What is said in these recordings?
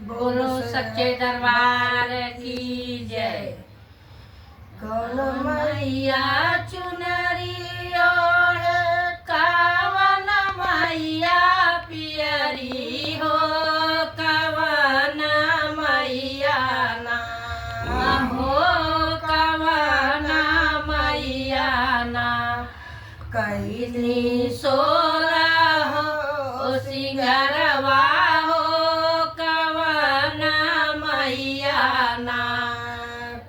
बोलो सच्चे दरबार की जय। कौन मैया चुनरी ओढ़ कवन मैया पियरी हो, कवन मैया ना हो, कवन मैया ना कैली सोरा हो सिंगरवा हो, कवन मैया ना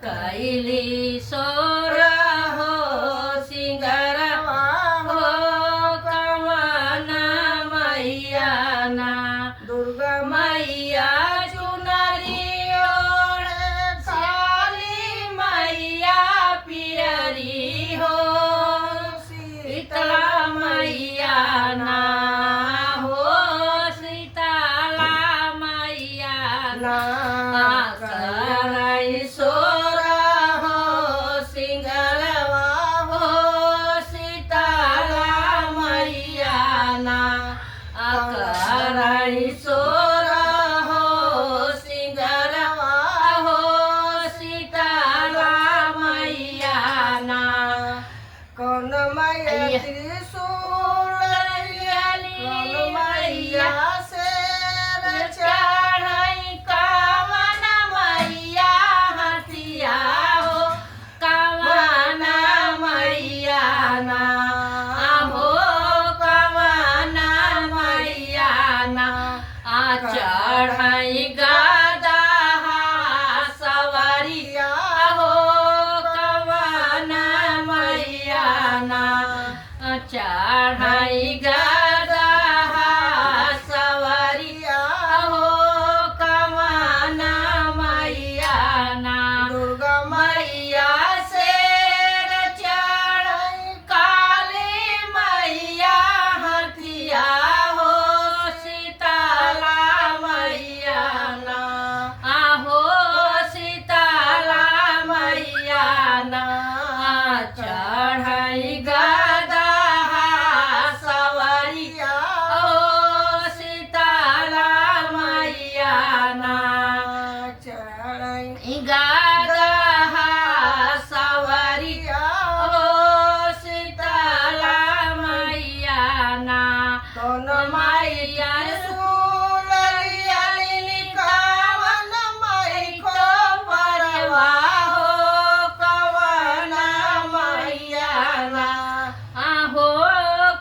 कैली सोरा हो सिंगरवा हो, कवन मैया ना दुर्गा मैया चुनरी ओढ़ काली मैया पियरी हो, शीतला मैया ना हो, शीतला मैया ना करई सोरा हो सिंगरवा हो, शीतला मैया ना करई सोरा हो सिंगरवा हो, शीतला मैया ना कौन मैया त्रिशूल कौन मैया शेर चढ़ई, कवन मैया हथिया हो, कवन मैया ना हो, कवन मैया ना चढ़ई गदा सवरिया हो, कवन मैया ना चढ़ई गदा सवरिया हो, कवन मैया ना दुर्गा मैया शेर चढ़ई, काली मैया हथिया हो, शीतला मैया ना हो, शीतला मैया ना चढ़ई गदा सवरिया हो, शीतला मैया ना चढ़ई गदा सवरिया हो, शीतला मैया ना कौन मैया कवन मई को परवा हो, कवन मैया ना हो,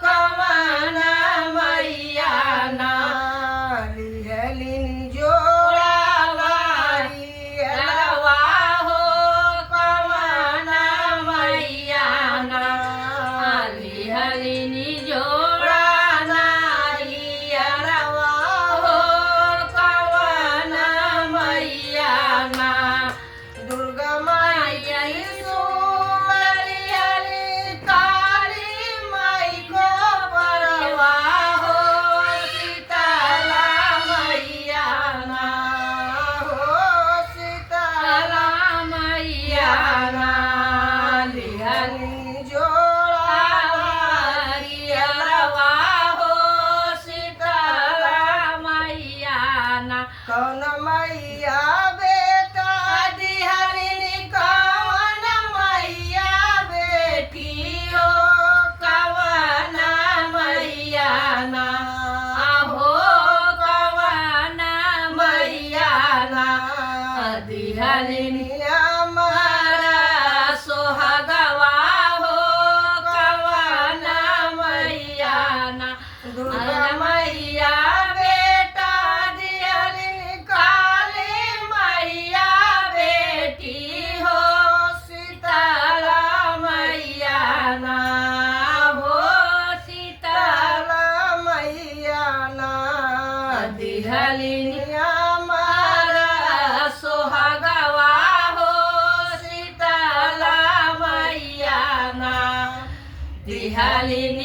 कवन मैया ना लिहलिन जोड़ा नारियलवा हो, कवन मैया ना लिहलिन जोड़ा नारियलवा हो, कवन मैया ना दुर्गा मैया काली माई को परवा हो, शीतला मैया ना हो, शीतला मैया ना लिहली जोड़ा नारियलवा हो, शीतला मैया ना कौन मैया बेटा दिहलिन, कवन मैया बेटी हो, कवन मैया ना हो, कवन मैया ना दिहलिन हमारा सोहगवा हो, कवन मैया ना दुर्गा मैया बेटा दिहलिन, काली मैया बेटी हो, शीतला मैया ना हो, शीतला मैया ना दिहलिन हमारा सोहगवा हो, शीतला मैया ना दिहलिन